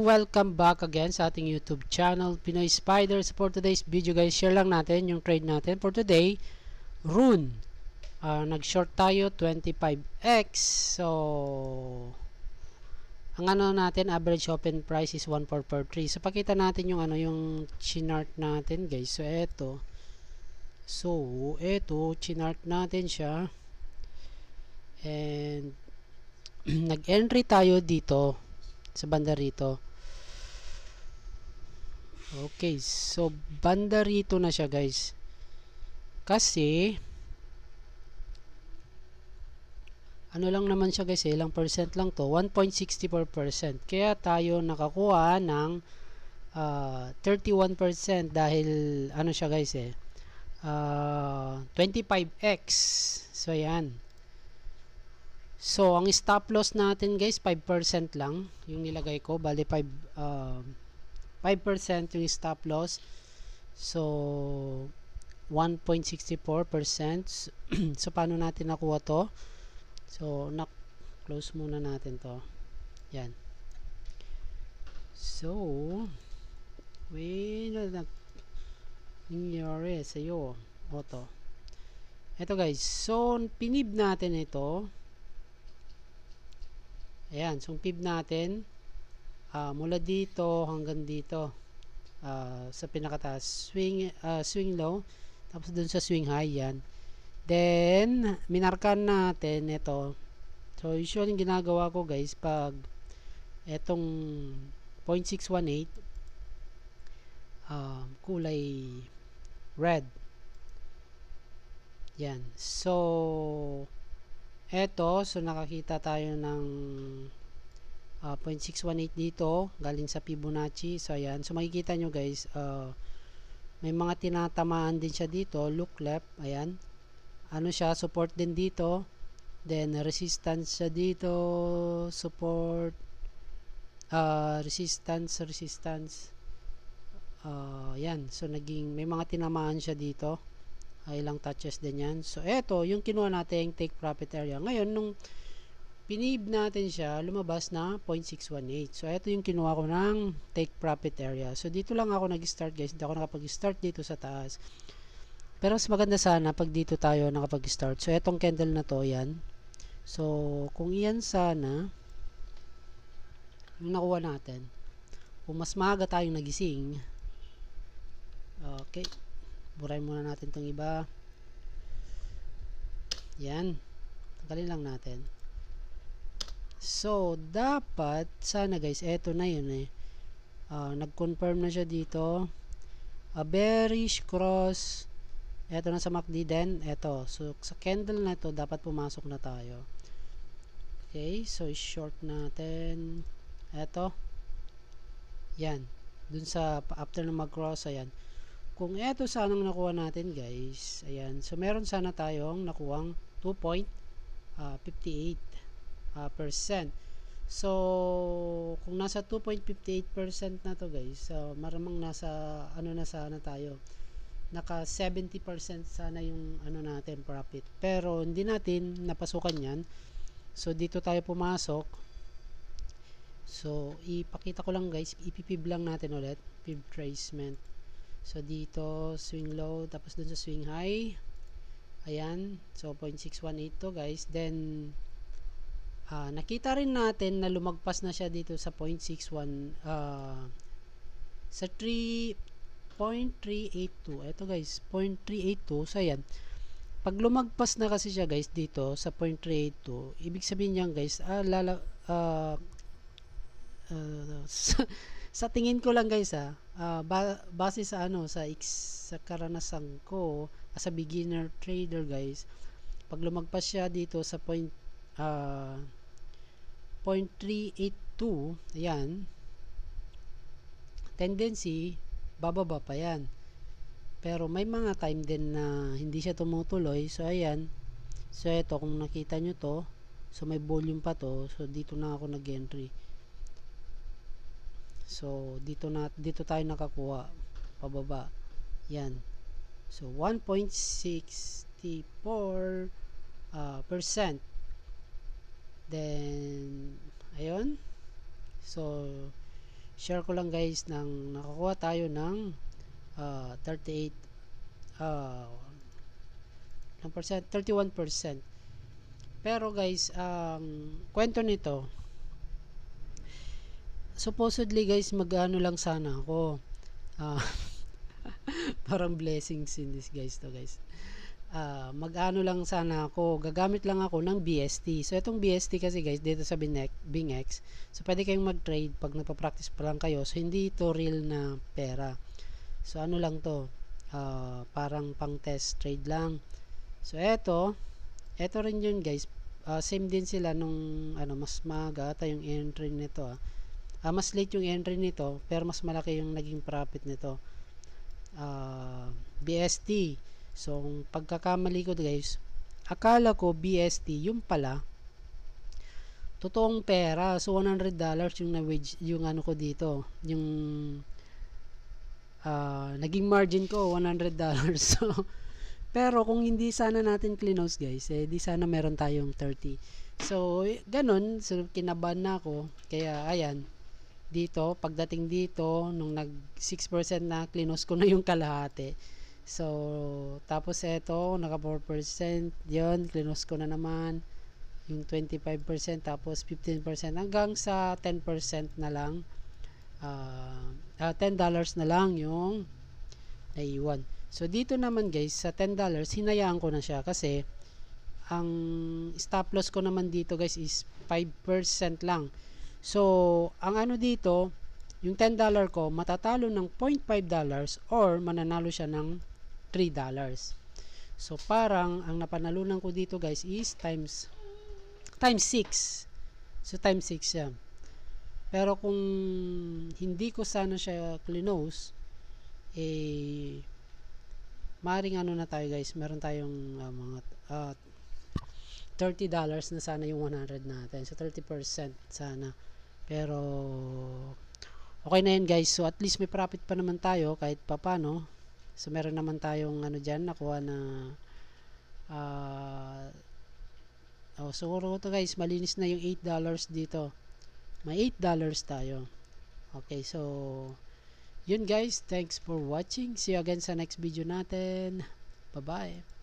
Welcome back again sa ating YouTube channel, Pinoy Spider. So for today's video guys, share lang natin yung trade natin for today. Rune. Nag-short tayo 25x. So ang ano natin, average open price is 1443. So pakita natin yung yung chart natin guys. So eto chart natin siya. And nag-entry tayo dito sa banda rito. Okay, so banda rito na siya guys. Kasi ano lang naman siya guys, ilang percent lang to, 1.64%. Kaya tayo nakakuha ng 31% dahil ano siya guys 25x. So yan. So ang stop loss natin guys 5% lang yung nilagay ko, bali 5% yung stop loss. So 1.64%. So paano natin nakuha to? So close muna natin to. Yan. So nangyari sa'yo to. Ito guys, so pinib natin ito. Ayan, so pib natin mula dito hanggang dito sa pinakataas, swing low, tapos dun sa swing high. Yan, then minarkan natin ito. So usually yung ginagawa ko guys, pag etong 0.618 kulay red, yan. So eto, so nakakita tayo ng 0.618 dito galing sa Fibonacci. So ayan, so makikita nyo guys, may mga tinatamaan din siya dito. Look left, ayan, ano siya, support din dito, then resistance siya dito, support, resistance, yan. So naging may mga tinamaan siya dito, ilang touches din yan. So eto yung kinuha natin take profit area. Ngayon nung pinib natin siya, lumabas na 0.618. So eto yung kinuha ko ng take profit area. So dito lang ako nag-start guys, hindi ako nakapag-start dito sa taas. Pero mas maganda sana pag dito tayo nakapag-start. So etong candle na to, yan. So kung iyan sana yung nakuha natin, kung mas maaga tayong nagising, okay, burahin muna natin tong iba. Yan, tanggalin lang natin. So dapat sana guys, eto na yun nag-confirm na siya dito, bearish cross. Eto na sa MACD din, eto. So sa candle na to dapat pumasok na tayo. Okay, so short natin eto, yan, dun sa after na mag-cross. Ayan, kung eto sanang nakuha natin guys, ayan, so meron sana tayong nakuhang 2.58%. So kung nasa 2.58% na to guys, maramang nasa ano na sana tayo, naka 70% sana yung ano natin profit, pero hindi natin napasukan yan. So dito tayo pumasok. So ipakita ko lang guys, ipipib lang natin ulit, pib tracement. So dito swing low, tapos dun sa swing high, ayan. So 0.618 to guys. Then nakita rin natin na lumagpas na siya dito sa 0.61 sa 3.382. Ito guys, 0.382. So ayan, pag lumagpas na kasi siya guys dito sa 0.382, ibig sabihin niyan guys, sa tingin ko lang guys, base sa sa karanasan ko as a beginner trader guys, pag lumagpas siya dito sa 0.382, ayan, tendency bababa pa yan. Pero may mga time din na hindi siya tumutuloy. So ayan, so ito kung nakita nyo to, so may volume pa to. So dito na ako nag-entry. So dito tayo nakakuha pababa, yan. So 1.64%. Then ayun, so share ko lang guys ng nakakuha tayo ng 38 ng percent, 31%. Pero guys, ang kwento nito, supposedly guys, mag-ano lang sana ako. Ah, parang blessings in this guys to guys. Mag-ano lang sana ako, gagamit lang ako ng BST. So itong BST kasi guys, dito sa BingX, so pwede kayong mag-trade pag nagpa-practice pa lang kayo. So hindi ito real na pera. So ano lang to, parang pang test trade lang. So eto rin yun guys. Same din sila nung ano, mas maaga ata yung entry nito. Mas late yung entry nito, pero mas malaki yung naging profit nito. BST. So pagkakamali ko guys, akala ko BST, yung pala totoong pera. So $100 yung na-wage, yung ano ko dito, yung naging margin ko $100. So pero kung hindi sana natin cleanhouse guys, di sana meron tayong 30. So ganun, so kinabahan na ako. Kaya ayan, dito pagdating dito nung nag 6% na, cleanhouse ko na yung kalahati. So tapos eto naka 4%, yon cleanhouse ko na naman yung 25%, tapos 15% hanggang sa 10% na lang. $10 na lang yung naiwan. So dito naman guys, sa $10 hinayaan ko na siya kasi ang stop loss ko naman dito guys is 5% lang. So ang ano dito, yung $10 ko matatalo ng $0.5 or mananalo siya ng $3. So parang ang napanalunan ko dito guys is times 6. So times 6 siya. Pero kung hindi ko sana siya cleanhouse, maring ano na tayo guys, meron tayong mga $30 na sana yung 100 natin. So 30% sana. Pero okay na yun guys. So at least may profit pa naman tayo kahit papano. So meron naman tayong ano dyan, nakuha na siguro to guys, malinis na yung $8 dito. May $8 tayo. Okay, so yun guys, thanks for watching. See you again sa next video natin. Bye bye.